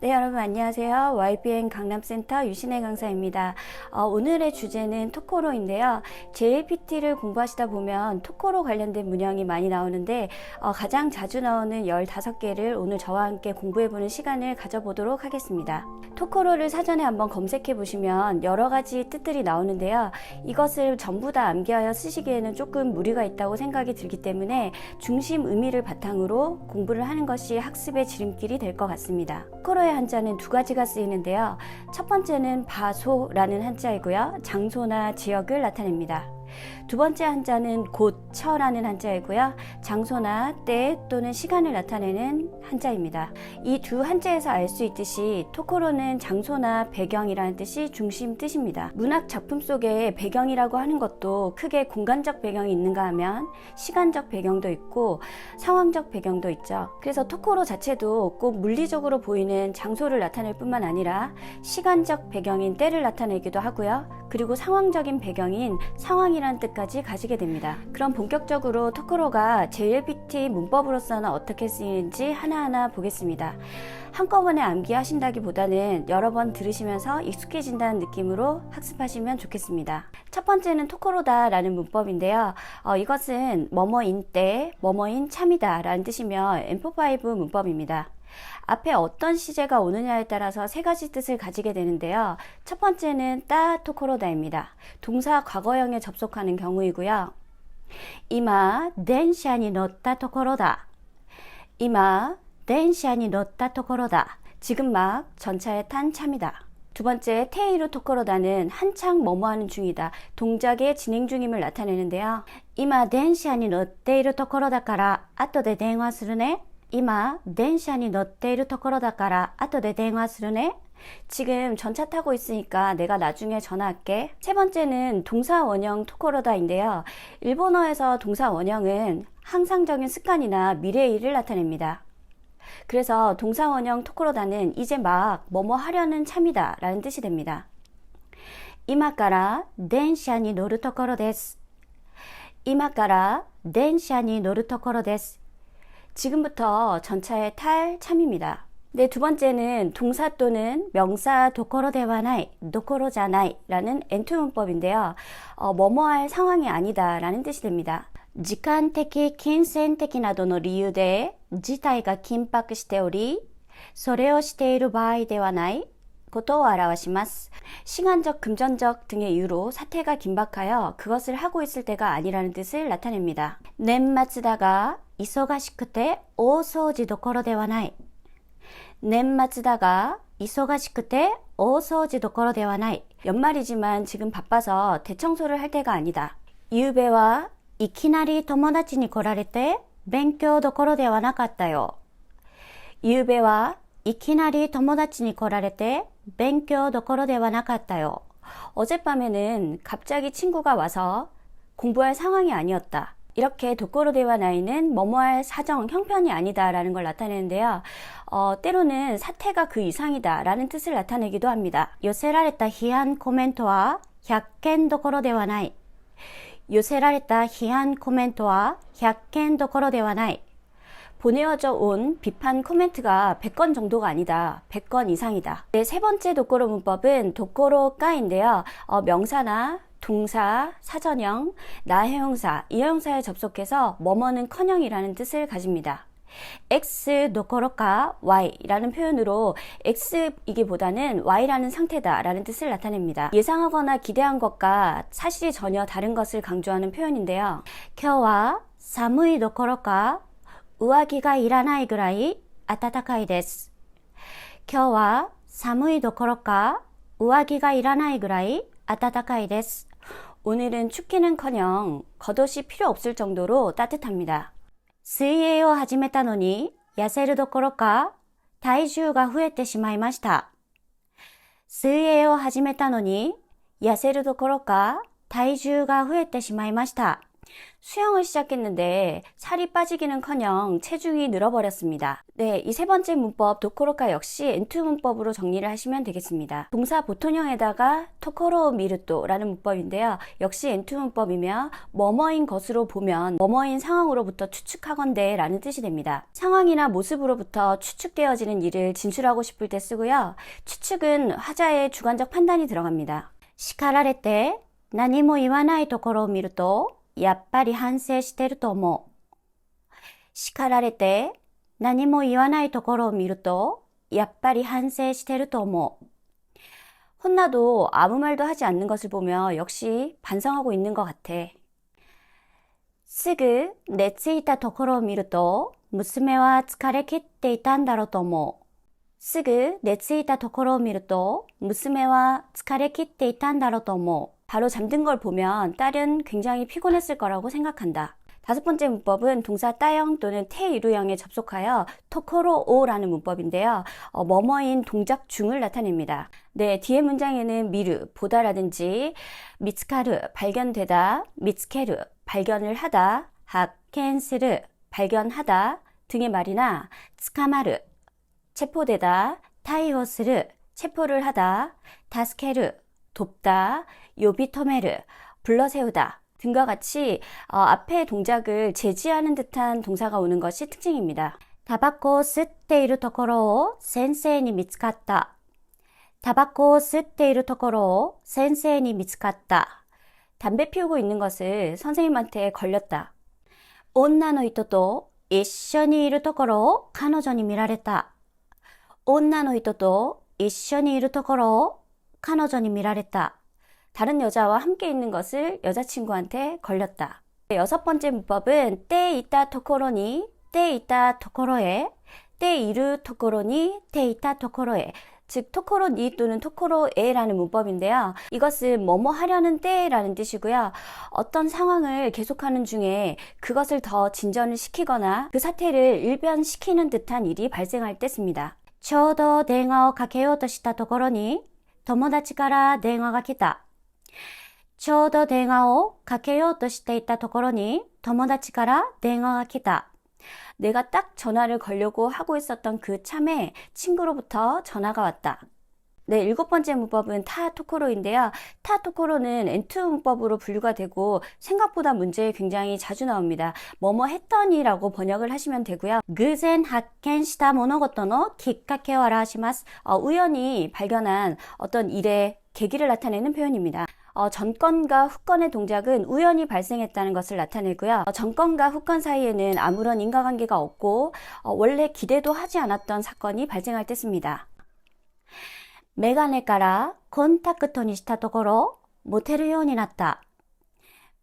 네, 여러분 안녕하세요. YBN 강남센터 유신혜 강사입니다. 오늘의 주제는 토코로인데요. JLPT를 공부하시다 보면 토코로 관련된 문형이 많이 나오는데 가장 자주 나오는 15개를 오늘 저와 함께 공부해보는 시간을 가져보도록 하겠습니다. 토코로를 사전에 한번 검색해 보시면 여러 가지 뜻들이 나오는데요. 이것을 전부 다 암기하여 쓰시기에는 조금 무리가 있다고 생각이 들기 때문에 중심 의미를 바탕으로 공부를 하는 것이 학습의 지름길이 될 것 같습니다. 토코로의 한자는 두 가지가 쓰이는데요. 첫 번째는 바소라는 한자이고요. 장소나 지역을 나타냅니다. 두 번째 한자는 고처라는 한자이고요. 장소나 때 또는 시간을 나타내는 한자입니다. 이 두 한자에서 알 수 있듯이 토코로는 장소나 배경이라는 뜻이 중심 뜻입니다. 문학 작품 속에 배경이라고 하는 것도 크게 공간적 배경이 있는가 하면 시간적 배경도 있고 상황적 배경도 있죠. 그래서 토코로 자체도 꼭 물리적으로 보이는 장소를 나타낼 뿐만 아니라 시간적 배경인 때를 나타내기도 하고요. 그리고 상황적인 배경인 상황이라는 뜻까지 가지게 됩니다. 그럼 본격적으로 토코로가 JLPT 문법으로서는 어떻게 쓰이는지 하나하나 보겠습니다. 한꺼번에 암기하신다기보다는 여러 번 들으시면서 익숙해진다는 느낌으로 학습하시면 좋겠습니다. 첫 번째는 토코로다 라는 문법인데요. 이것은 뭐뭐인 때, 뭐뭐인 참이다 라는 뜻이며 M45 문법입니다. 앞에 어떤 시제가 오느냐에 따라서 세 가지 뜻을 가지게 되는데요. 첫 번째는 따 토코로다입니다. 동사 과거형에 접속하는 경우이고요. 이마 덴샤니乗った 토코로다. 이마 덴샤니乗った 토코로다. 지금 막 전차에 탄 참이다. 두 번째 테이루 토코로다는 한창 뭐뭐하는 중이다. 동작의 진행 중임을 나타내는데요. 이마 덴샤니乗っている ところだから後で電話するね. 이마電車に乗っているところだから後で電話するね. 지금 전차 타고 있으니까 내가 나중에 전화할게. 세 번째는 동사 원형 토코로다인데요. 일본어에서 동사 원형은 항상적인 습관이나 미래의 일을 나타냅니다. 그래서 동사 원형 토코로다는 이제 막 뭐뭐 하려는 참이다 라는 뜻이 됩니다. 今から電車に乗るところです. 今から電車に乗るところです. 지금부터 전차에 탈 참입니다. 네, 두 번째는 동사 또는 명사 도코로데와나이, 도코로자나이 라는 엔투 문법인데요. 뭐뭐할 상황이 아니다 라는 뜻이 됩니다. 時間的、金銭的などの理由で事態が緊迫しており、それをしている場合ではないことを表します. 시간적, 금전적 등의 이유로 사태가 긴박하여 그것을 하고 있을 때가 아니라는 뜻을 나타냅니다. 年末だが忙しくて大掃除どころではない. 年末だが忙しくて大掃除どころではない. 연말이지만 지금 바빠서 대청소를 할 때가 아니다. ゆうべはいきなり友達に来られて勉強どころではなかったよ. ゆうべはいきなり友達に来られて勉強どころではなかったよ. 어젯밤에는 갑자기 친구가 와서 공부할 상황이 아니었다. 이렇게 도코로데와 나이는 뭐뭐할 사정, 형편이 아니다 라는 걸 나타내는데요. 때로는 사태가 그 이상이다 라는 뜻을 나타내기도 합니다. 寄せられた批判コメントは100件どころではない. 寄せられた批判コメントは100件どころではない. 보내어져 온 비판 코멘트가 100건 정도가 아니다. 100건 이상이다. 네, 세 번째 도코로 문법은 도코로까인데요. 명사나 동사, 사전형, 나형용사, 이형용사에 접속해서 뭐뭐는 커녕이라는 뜻을 가집니다. X 도코로까 Y라는 표현으로 X이기보다는 Y라는 상태다 라는 뜻을 나타냅니다. 예상하거나 기대한 것과 사실이 전혀 다른 것을 강조하는 표현인데요. 今日は寒いどころか上着がいらないぐらい暖かいです. 今日は寒いどころか上着がいらないぐらい暖かいです. 오늘은 춥기는커녕 겉옷이 필요 없을 정도로 따뜻합니다. 水泳を始めたのに痩せるどころか体重が増えてしまいました. 水泳を始めたのに痩せるどころか体重が増えてしまいました. 수영을 시작했는데 살이 빠지기는커녕 체중이 늘어버렸습니다. 네, 이 세 번째 문법 도코로카 역시 엔투 문법으로 정리를 하시면 되겠습니다. 동사 보통형에다가 토코로 미르토라는 문법인데요. 역시 엔투 문법이며 뭐뭐인 것으로 보면 뭐뭐인 상황으로부터 추측하건대 라는 뜻이 됩니다. 상황이나 모습으로부터 추측되어지는 일을 진술하고 싶을 때 쓰고요. 추측은 화자의 주관적 판단이 들어갑니다. 叱られて何も言わないところを見るとやっぱり反省してると思う。叱られて何も言わないところを見るとやっぱり反省してると思う。 혼나도 아무 말도 하지 않는 것을 보며 역시 반성하고 있는 것 같아. すぐ寝ついたところを見ると娘は疲れ切っていたんだろうと思う。すぐ寝ついたところを見ると娘は疲れ切っていたんだろうと思う。 바로 잠든 걸 보면 딸은 굉장히 피곤했을 거라고 생각한다. 다섯 번째 문법은 동사 따형 또는 태이루형에 접속하여 토코로오라는 문법인데요. 뭐뭐인 동작 중을 나타냅니다. 네, 뒤에 문장에는 미르, 보다라든지 미츠카르, 발견되다, 미츠케르, 발견을 하다, 하켄스르, 발견하다 등의 말이나 츠카마르, 체포되다, 타이오스르, 체포를 하다, 다스케르, 돕다, 요비토메르, 불러세우다 등과 같이 앞에 동작을 제지하는 듯한 동사가 오는 것이 특징입니다. タバコを吸っているところを先生に見つかった。タバコを吸っているところを先生に見つかった。 담배 피우고 있는 것을 선생님한테 걸렸다. 女の人と一緒にいるところを彼女に見られた。女の人と一緒にいるところを彼女に見られた. 다른 여자와 함께 있는 것을 여자친구한테 걸렸다. 여섯 번째 문법은 때 있다 토코로니, 때 있다 토코로에, 때 이루 토코로니, 때 있다 토코로에. 즉 토코로니 또는 토코로에라는 문법인데요. 이것은 뭐뭐 하려는 때라는 뜻이고요. 어떤 상황을 계속하는 중에 그것을 더 진전을 시키거나 그 사태를 일변시키는 듯한 일이 발생할 때 씁니다. ちょうど電話をかけようとしたところに友達から電話が来た。ちょうど電話をかけようとしていたところに友達から電話が来た. 내가 딱 전화를 걸려고 하고 있었던 그 참에 친구로부터 전화가 왔다. 네, 일곱 번째 문법은 타 토코로인데요. 타 토코로는 엔투 문법으로 분류가 되고 생각보다 문제에 굉장히 자주 나옵니다. 뭐뭐 했더니라고 번역을 하시면 되고요. 偶然発見した物事のきっかけを表します. 우연히 발견한 어떤 일의 계기를 나타내는 표현입니다. 전건과 후건의 동작은 우연히 발생했다는 것을 나타내고요. 전건과 후건 사이에는 아무런 인과관계가 없고 원래 기대도 하지 않았던 사건이 발생할 때 씁니다. メガネからコンタクトにしたところ持てるようになった。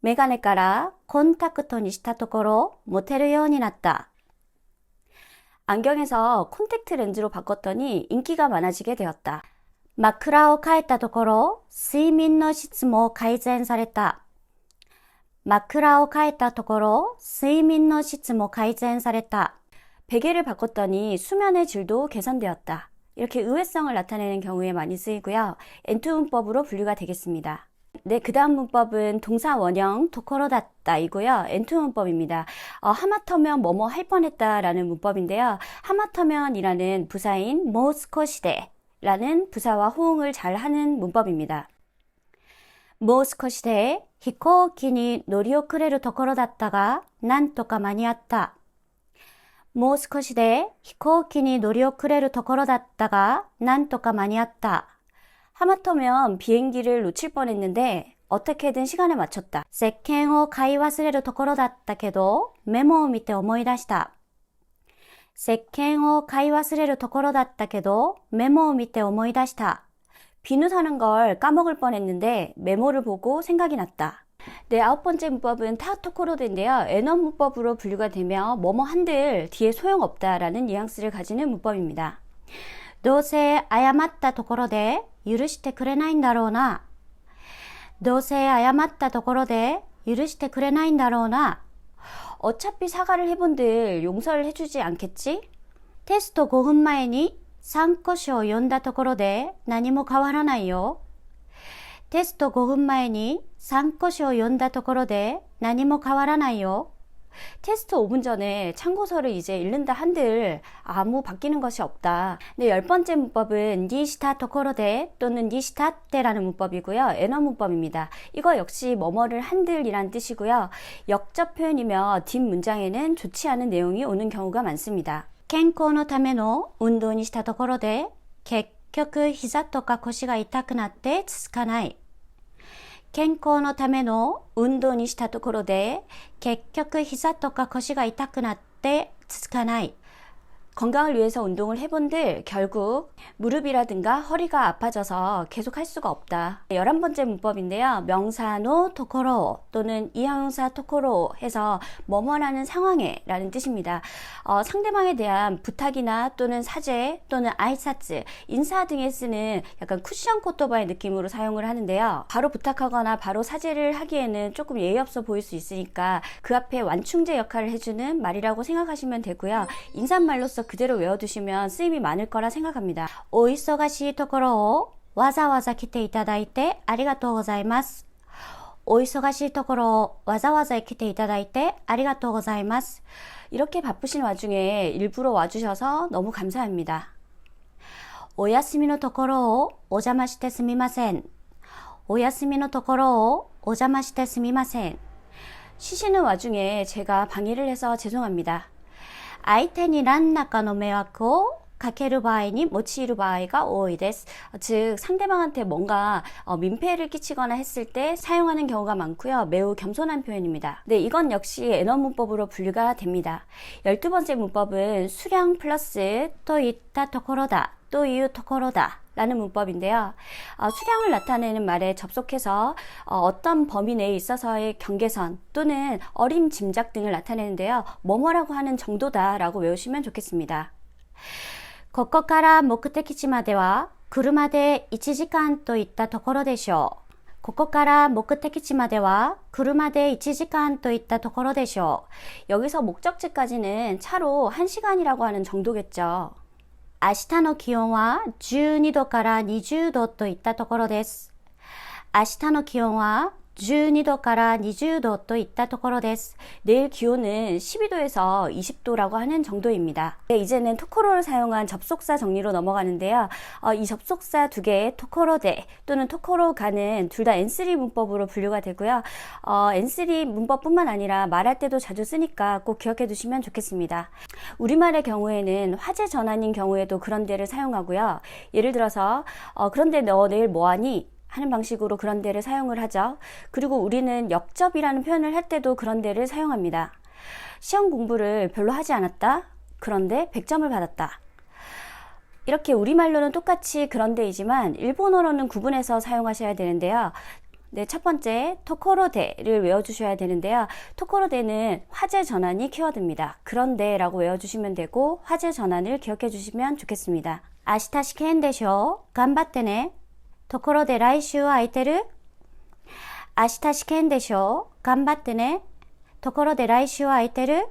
メガネからコンタクトにしたところ持てるようになった. 안경에서 콘택트 렌즈로 바꿨더니 인기가 많아지게 되었다. 枕を変えたところ睡眠の質も改善された。枕を変えたところ睡眠の質も改善された. 베개를 바꿨더니 수면의 질도 개선되었다. 이렇게 의외성을 나타내는 경우에 많이 쓰이고요. 엔투 문법으로 분류가 되겠습니다. 네, 그 다음 문법은 동사 원형 토코로다따이고요. 엔투 문법입니다. 하마터면 뭐뭐 할 뻔했다라는 문법인데요. 하마터면이라는 부사인 모스코시데라는 부사와 호응을 잘 하는 문법입니다. 모스코시데飛行機に乗り遅れるところだったがなんとか間に合った。もう少しで飛行機に乗り遅れるところだったがなんとか間に合った. 하마터면 비행기를 놓칠 뻔했는데 어떻게든 시간에 맞췄다. 石鹸を買い忘れるところだったけどメモを見て思い出した. 石鹸を買い忘れるところだったけどメモを見て思い出した. 비누 사는 걸 까먹을 뻔했는데 메모를 보고 생각이 났다. 네, 아홉 번째 문법은 타토코로드인데요. N원 문법으로 분류가 되며 뭐뭐 한들 뒤에 소용없다라는 뉘앙스를 가지는 문법입니다. どうせ謝ったところで許してくれないんだろうな。どうせ謝ったところで許してくれないんだろうな. 어차피 사과를 해본들 용서를 해주지 않겠지? テスト5分前に参考書を読んだところで何も変わらないよ。テスト5分前に参考書を読んだところで何も変わらないよ. 테스트 5분 전에 참고서를 이제 읽는다 한들 아무 바뀌는 것이 없다. 네, 10번째 문법은 니시타 토코로데 또는 니시타 때라는 문법이고요. 엔어 문법입니다. 이거 역시 뭐뭐를 한들이란 뜻이고요. 역접 표현이며 뒷문장에는 좋지 않은 내용이 오는 경우가 많습니다. 健康のための運動にしたところで結局膝とか腰が痛くなって続かない。健康のための運動にしたところで結局膝とか腰が痛くなって続かない. 건강을 위해서 운동을 해본들 결국 무릎이라든가 허리가 아파져서 계속 할 수가 없다. 11번째 문법인데요. 명사노 토코로 또는 이형용사 토코로 해서 뭐뭐라는 상황에 라는 뜻입니다. 상대방에 대한 부탁이나 또는 사죄 또는 아이사츠, 인사 등에 쓰는 약간 쿠션 코토바의 느낌으로 사용을 하는데요. 바로 부탁하거나 바로 사죄를 하기에는 조금 예의 없어 보일 수 있으니까 그 앞에 완충제 역할을 해주는 말이라고 생각하시면 되고요. 인사말로서 그대로 외워두시면 쓰임이 많을 거라 생각합니다. お忙しいところをわざわざ来ていただいてありがとうございます。お忙しいところをわざわざ来ていただいてありがとうございます. 이렇게 바쁘신 와중에 일부러 와주셔서 너무 감사합니다. お休みのところをお邪魔してすみません。お休みのところをお邪魔してすみません. 쉬시는 와중에 제가 방해를 해서 죄송합니다. 相手に何らかの迷惑をかける場合に用いる場合が多いです. 즉 상대방한테 뭔가 민폐를 끼치거나 했을 때 사용하는 경우가 많고요. 매우 겸손한 표현입니다. 네, 이건 역시 엔어 문법으로 분류가 됩니다. 12번째 문법은 수량 플러스 또 있다 토코로다 또いうところだ라는 문법인데요. 수량을 나타내는 말에 접속해서 어떤 범위 내에 있어서의 경계선 또는 어림짐작 등을 나타내는데요. 뭐뭐라고 하는 정도다 라고 외우시면 좋겠습니다. ここから目的地までは車で1時間といったところでしょう。ここから目的地までは車で1時間といったところでしょう. 여기서 목적지까지는 차로 1시간이라고 하는 정도겠죠. 明日の気温は12度から20度といったところです。明日の気温は12度から20度といったところです. 내일 기온은 12도에서 20도라고 하는 정도입니다. 네, 이제는 토코로를 사용한 접속사 정리로 넘어가는데요. 이 접속사 두 개, 토코로데 또는 토코로가는 둘 다 N3 문법으로 분류가 되고요. N3 문법뿐만 아니라 말할 때도 자주 쓰니까 꼭 기억해 두시면 좋겠습니다. 우리말의 경우에는 화제 전환인 경우에도 그런 데를 사용하고요. 예를 들어서 그런데 너 내일 뭐하니? 하는 방식으로 그런 데를 사용을 하죠. 그리고 우리는 역접이라는 표현을 할 때도 그런 데를 사용합니다. 시험 공부를 별로 하지 않았다. 그런데 100점을 받았다. 이렇게 우리말로는 똑같이 그런 데이지만 일본어로는 구분해서 사용하셔야 되는데요. 네, 첫 번째 토코로데를 외워주셔야 되는데요. 토코로데는 화제 전환이 키워드입니다. 그런데라고 외워주시면 되고 화제 전환을 기억해 주시면 좋겠습니다. 明日試験でしょう。頑張ってね。ところで来週は空いてる？明日試験でしょ？頑張ってね。ところで来週は空いてる？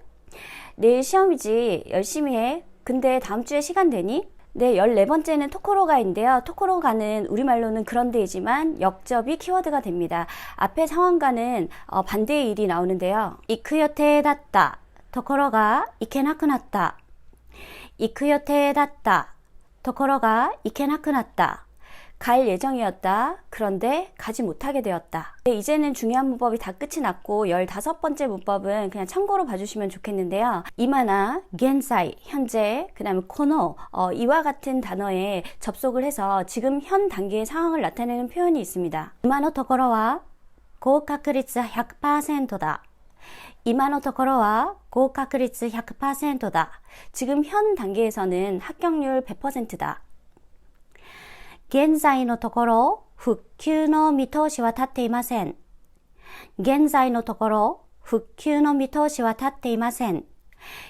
내일 시험이지. 열심히 해. 근데 다음 주에 시간 되니? 네, 14번째는 토코로가인데요. 토코로가는 우리말로는 그런 데이지만 역접이 키워드가 됩니다. 앞에 상황과는 반대의 일이 나오는데요. 行く予定だった。ところが行けなくなった。行く予定だった。ところが行けなくなった。갈 예정이었다. 그런데 가지 못하게 되었다. 네, 이제는 중요한 문법이 다 끝이 났고 15번째 문법은 그냥 참고로 봐주시면 좋겠는데요. 이마나, 겐사이, 현재, 그 다음에 코노, 이와 같은 단어에 접속을 해서 지금 현 단계의 상황을 나타내는 표현이 있습니다. 이마노 토코로와 고確率 100%다. 이마노 토코로와 고確率 100%다. 지금 현 단계에서는 합격률 100%다. 現在のところ復旧の見通しは立っていません。現在のところ復旧の見通しは立っていません。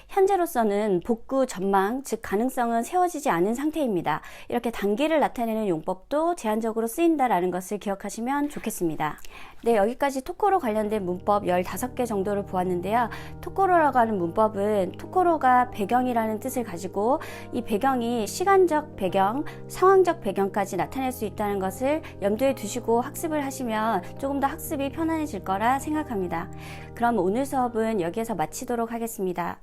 현재로서는 복구 전망, 즉 가능성은 세워지지 않은 상태입니다. 이렇게 단기를 나타내는 용법도 제한적으로 쓰인다라는 것을 기억하시면 좋겠습니다. 네, 여기까지 토코로 관련된 문법 15개 정도를 보았는데요. 토코로라고 하는 문법은 토코로가 배경이라는 뜻을 가지고 이 배경이 시간적 배경, 상황적 배경까지 나타낼 수 있다는 것을 염두에 두시고 학습을 하시면 조금 더 학습이 편안해질 거라 생각합니다. 그럼 오늘 수업은 여기에서 마치도록 하겠습니다.